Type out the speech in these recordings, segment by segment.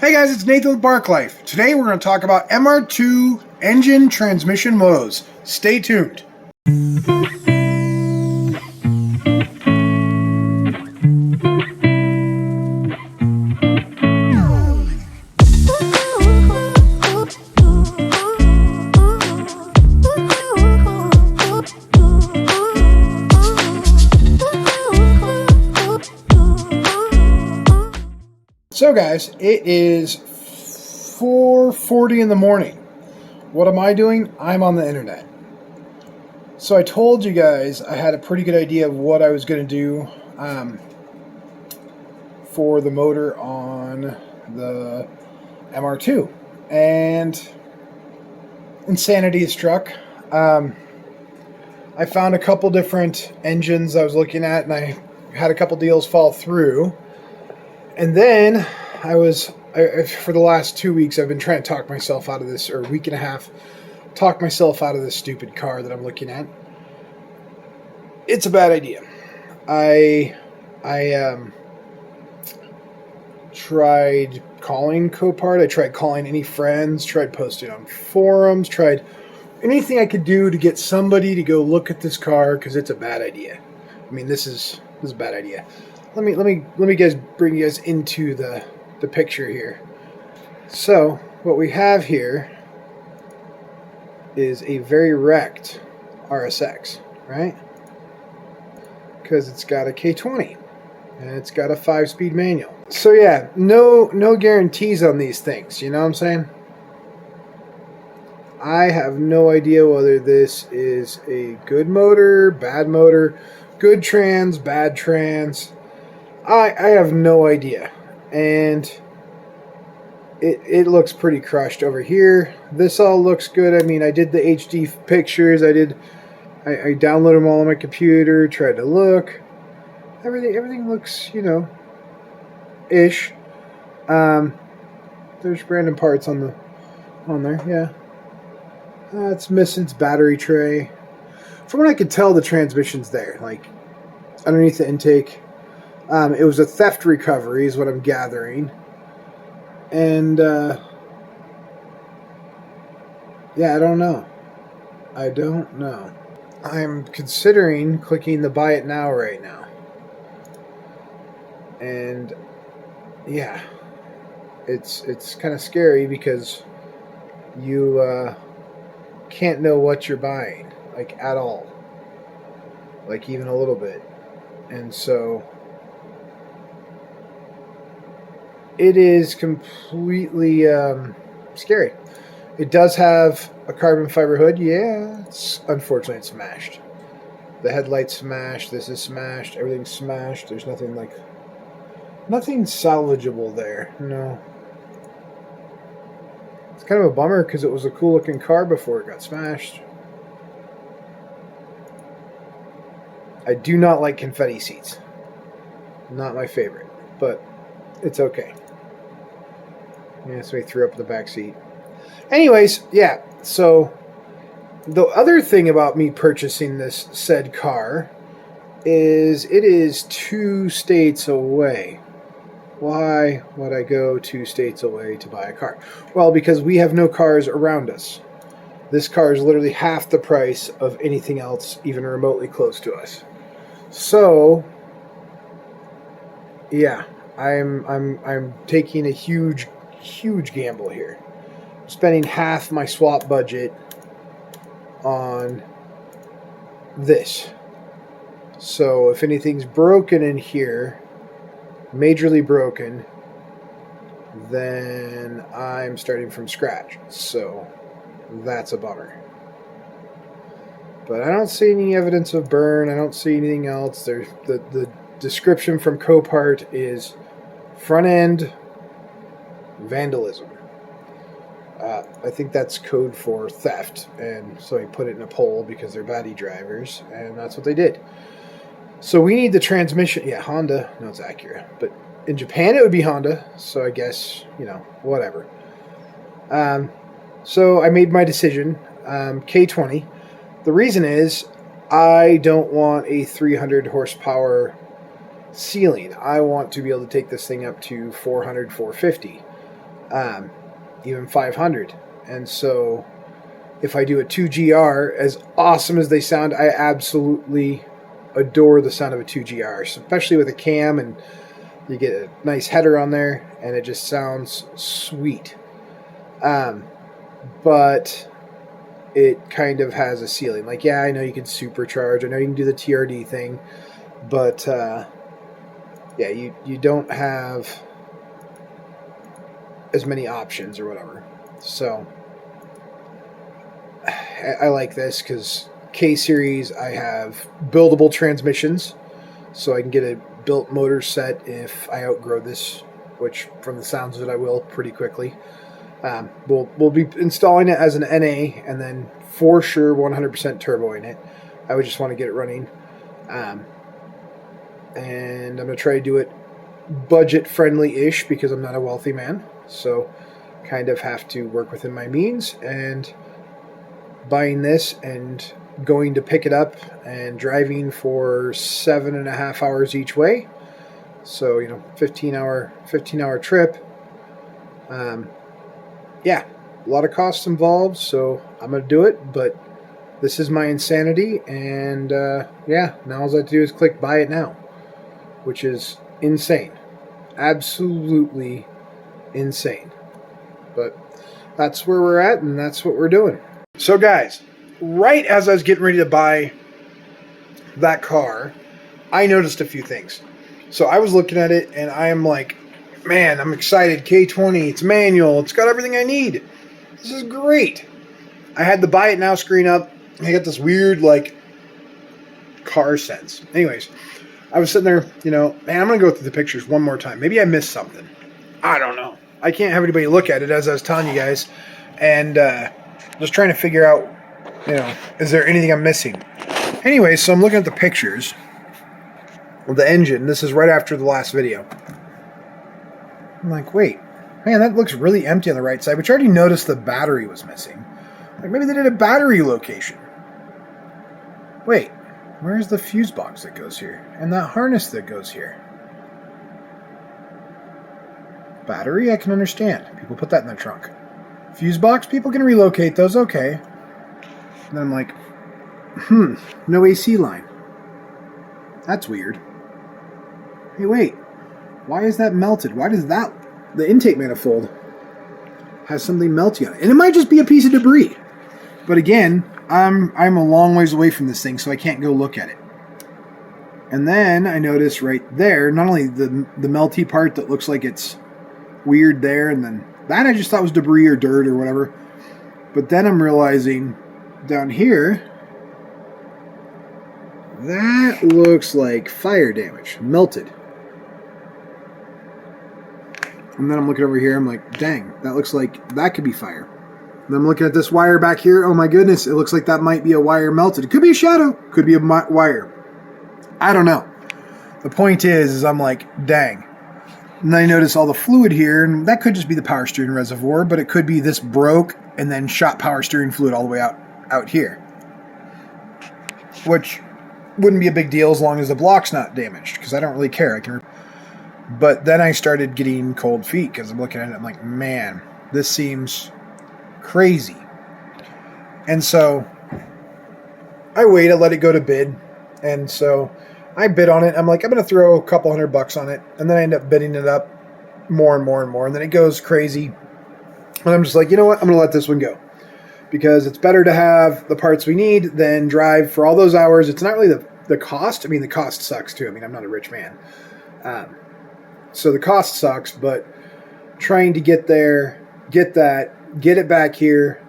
Hey guys, it's Nathan with Barklife. Today we're going to talk about mr2 engine transmission modes. Stay tuned. So guys, it is 4:40 in the morning. What am I doing? I'm on the internet. So I told you guys I had a pretty good idea of what I was going to do for the motor on the mr2. And insanity has struck. I found a couple different engines I was looking at, and I had a couple deals fall through. And then for the last 2 weeks, I've been trying to talk myself out of this, or a week and a half, talk myself out of this stupid car that I'm looking at. It's a bad idea. I tried calling Copart. I tried calling any friends, tried posting on forums, tried anything I could do to get somebody to go look at this car, because it's a bad idea. I mean, this is a bad idea. Let me guys bring you guys into the picture here. So what we have here is a very wrecked RSX, right? Because it's got a K20 and it's got a 5-speed manual. So yeah, no guarantees on these things, you know what I'm saying? I have no idea whether this is a good motor, bad motor, good trans, bad trans. I have no idea, and it looks pretty crushed over here. This all looks good. I mean, I did the HD pictures. I downloaded them all on my computer, tried to look. Everything looks, you know, ish. There's random parts on there. Yeah, it's missing its battery tray. From what I could tell, the transmission's there, like underneath the intake. It was a theft recovery is what I'm gathering. And, yeah, I don't know. I'm considering clicking the buy it now right now. And, yeah, it's kind of scary because you, can't know what you're buying, like, at all. Like, even a little bit. And so it is completely scary. It does have a carbon fiber hood. Yeah, unfortunately it's smashed. The headlight's smashed. This is smashed. Everything's smashed. There's nothing salvageable there. No. It's kind of a bummer because it was a cool looking car before it got smashed. I do not like confetti seats. Not my favorite, but it's okay. Yeah, so he threw up the back seat. Anyways, yeah, so the other thing about me purchasing this said car is it is 2 states away. Why would I go 2 states away to buy a car? Well, because we have no cars around us. This car is literally half the price of anything else even remotely close to us. So, yeah, I'm taking a huge gamble here. I'm spending half my swap budget on this. So if anything's broken in here, majorly broken, then I'm starting from scratch. So that's a bummer. But I don't see any evidence of burn. I don't see anything else. The description from Copart is front end vandalism. I think that's code for theft, and so I put it in a poll because they're baddie drivers, and that's what they did. So we need the transmission. Yeah, Honda. No, it's Acura, but in Japan it would be Honda. So I guess, you know, whatever. So I made my decision. K20. The reason is I don't want a 300 horsepower ceiling. I want to be able to take this thing up to 400, 450. even 500. And so if I do a 2GR, as awesome as they sound, I absolutely adore the sound of a 2GR, especially with a cam, and you get a nice header on there, and it just sounds sweet. But it kind of has a ceiling. Like, yeah, I know you can supercharge. I know you can do the TRD thing, but yeah, you don't have as many options or whatever. So I like this because K-Series, I have buildable transmissions, so I can get a built motor set if I outgrow this, which from the sounds of it I will pretty quickly. We'll be installing it as an NA and then for sure 100% turbo in it. I would just want to get it running. And I'm going to try to do it budget friendly-ish because I'm not a wealthy man. So kind of have to work within my means, and buying this and going to pick it up and driving for 7.5 hours each way. So, 15 hour trip. Yeah, a lot of costs involved, so I'm going to do it, but this is my insanity, and yeah, now all I have to do is click buy it now, which is insane. Absolutely insane. But that's where we're at, and that's what we're doing. So guys, right as I was getting ready to buy that car, I noticed a few things. So I was looking at it, and I am like, man, I'm excited. K20, it's manual. It's got everything I need. This is great. I had the buy it now screen up. I got this weird, car sense. Anyways, I was sitting there, man, I'm going to go through the pictures one more time. Maybe I missed something. I don't know. I can't have anybody look at it, as I was telling you guys. And just trying to figure out, is there anything I'm missing? Anyway, so I'm looking at the pictures of the engine. This is right after the last video. I'm like, wait, man, that looks really empty on the right side, which I already noticed the battery was missing. Like, maybe they did a battery location. Wait, where's the fuse box that goes here? And that harness that goes here? Battery, I can understand. People put that in their trunk. Fuse box, people can relocate those, okay. And then I'm like, no AC line. That's weird. Hey, wait. Why is that melted? Why does the intake manifold has something melty on it? And it might just be a piece of debris. But again, I'm a long ways away from this thing, so I can't go look at it. And then I notice right there, not only the melty part that looks like it's weird there, and then that I just thought was debris or dirt or whatever. But then I'm realizing down here, that looks like fire damage, melted. And then I'm looking over here, I'm like, dang, that looks like that could be fire. And I'm looking at this wire back here, oh my goodness, it looks like that might be a wire melted. It could be a shadow, could be a wire. I don't know. The point is I'm like, dang. And then I notice all the fluid here, and that could just be the power steering reservoir, but it could be this broke and then shot power steering fluid all the way out here. Which wouldn't be a big deal as long as the block's not damaged, because I don't really care. But then I started getting cold feet because I'm looking at it, I'm like, man, this seems crazy. And so I wait, I let it go to bid. And so I bid on it. I'm like, I'm going to throw a couple $100 on it. And then I end up bidding it up more and more and more. And then it goes crazy. And I'm just like, you know what? I'm going to let this one go. Because it's better to have the parts we need than drive for all those hours. It's not really the cost. I mean, the cost sucks too. I mean, I'm not a rich man. So the cost sucks, but trying to get there, get it back here,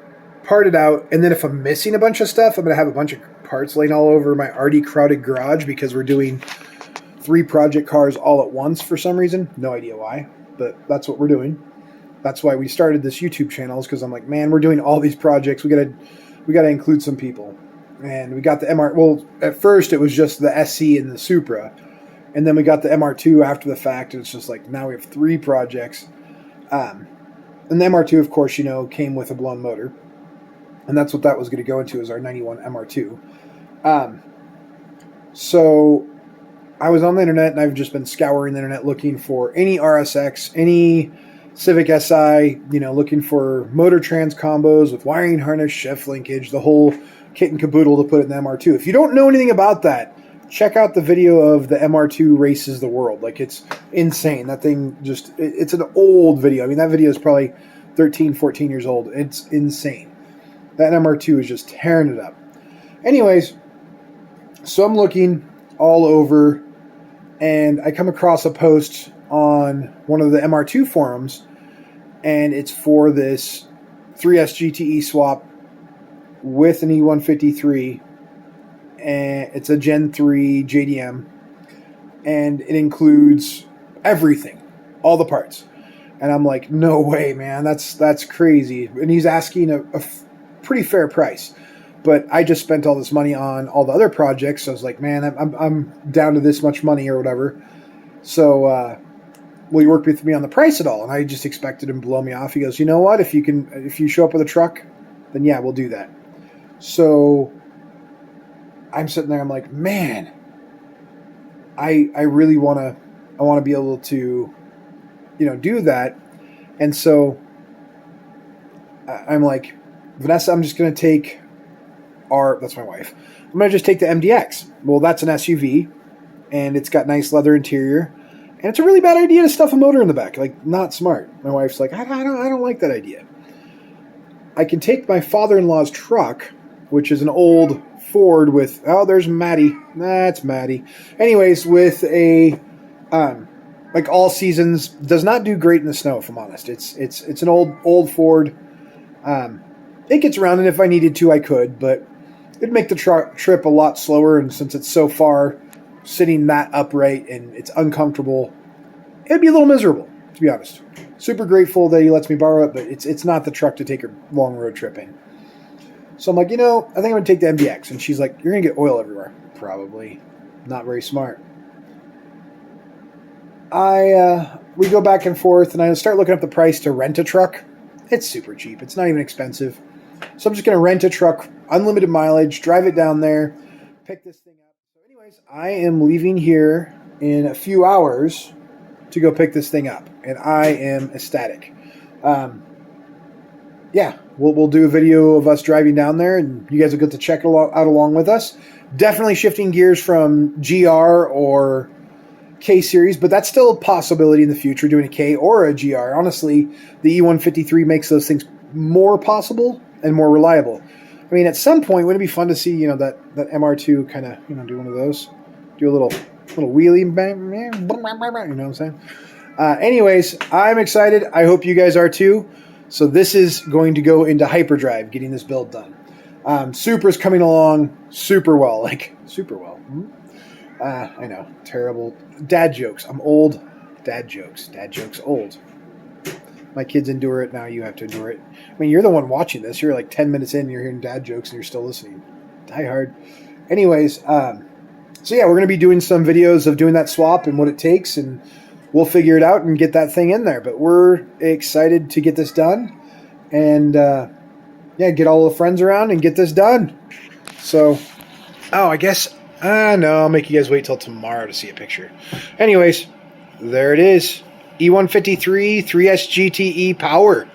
part it out, and then if I'm missing a bunch of stuff, I'm going to have a bunch of parts laying all over my already crowded garage because we're doing 3 project cars all at once for some reason. No idea why, but that's what we're doing. That's why we started this YouTube channel, is because I'm like, man, we're doing all these projects. We gotta include some people. And we got the MR. Well, at first it was just the SC and the Supra. And then we got the MR2 after the fact. And it's just like, now we have 3 projects. And the MR2, of course, came with a blown motor. And that's what that was going to go into, is our 91 MR2. So I was on the internet, and I've just been scouring the internet looking for any RSX, any Civic Si, looking for motor trans combos with wiring harness, shift linkage, the whole kit and caboodle to put it in the MR2. If you don't know anything about that, check out the video of the MR2 races the world. Like, it's insane. That thing it's an old video. I mean, that video is probably 13, 14 years old. It's insane. That MR2 is just tearing it up. Anyways, so I'm looking all over, and I come across a post on one of the MR2 forums, and it's for this 3S GTE swap with an E153, and it's a Gen 3 JDM, and it includes everything, all the parts. And I'm like, no way, man, that's crazy. And he's asking a pretty fair price. But I just spent all this money on all the other projects, so I was like, man, I'm down to this much money or whatever. So, will you work with me on the price at all? And I just expected him to blow me off. He goes, you know what? If you show up with a truck, then yeah, we'll do that. So I'm sitting there. I'm like, man, I really want to be able to, do that. And so I'm like, Vanessa, I'm just going to take that's my wife. I'm going to just take the MDX. Well, that's an SUV, and it's got nice leather interior. And it's a really bad idea to stuff a motor in the back. Like, not smart. My wife's like, I don't like that idea. I can take my father-in-law's truck, which is an old Ford with, there's Maddie. That's Maddie. Anyways, with a, like all seasons, does not do great in the snow, if I'm honest. It's an old Ford. It gets around, and if I needed to, I could, but it'd make the trip a lot slower, and since it's so far, sitting that upright and it's uncomfortable, it'd be a little miserable, to be honest. Super grateful that he lets me borrow it, but it's not the truck to take a long road trip in. So I'm like, I think I'm going to take the MDX. And she's like, you're going to get oil everywhere. Probably. Not very smart. We go back and forth, and I start looking up the price to rent a truck. It's super cheap. It's not even expensive. So I'm just going to rent a truck, unlimited mileage, drive it down there, pick this thing up. So anyways, I am leaving here in a few hours to go pick this thing up, and I am ecstatic. We'll do a video of us driving down there, and you guys will get to check it out along with us. Definitely shifting gears from GR or K series, but that's still a possibility in the future, doing a K or a GR. Honestly, the E153 makes those things more possible and more reliable. I mean, at some point, wouldn't it be fun to see, that MR2 kind of, do one of those, do a little wheelie, bang, you know what I'm saying? Anyways, I'm excited. I hope you guys are too. So this is going to go into hyperdrive, getting this build done. Supra's coming along super well, super well. I know, terrible dad jokes. I'm old. Dad jokes old. My kids endure it, now you have to endure it. I mean, you're the one watching this. You're like 10 minutes in, you're hearing dad jokes, and you're still listening. Die hard. Anyways, so yeah, we're going to be doing some videos of doing that swap and what it takes, and we'll figure it out and get that thing in there. But we're excited to get this done, and get all the friends around and get this done. So, I guess, no, I'll make you guys wait till tomorrow to see a picture. Anyways, there it is. E153 3S GTE power.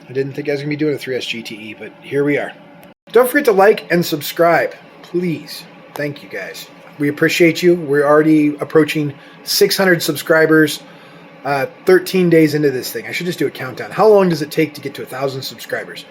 I didn't think I was going to be doing a 3S GTE, but here we are. Don't forget to like and subscribe, please. Thank you, guys. We appreciate you. We're already approaching 600 subscribers, 13 days into this thing. I should just do a countdown. How long does it take to get to 1,000 subscribers?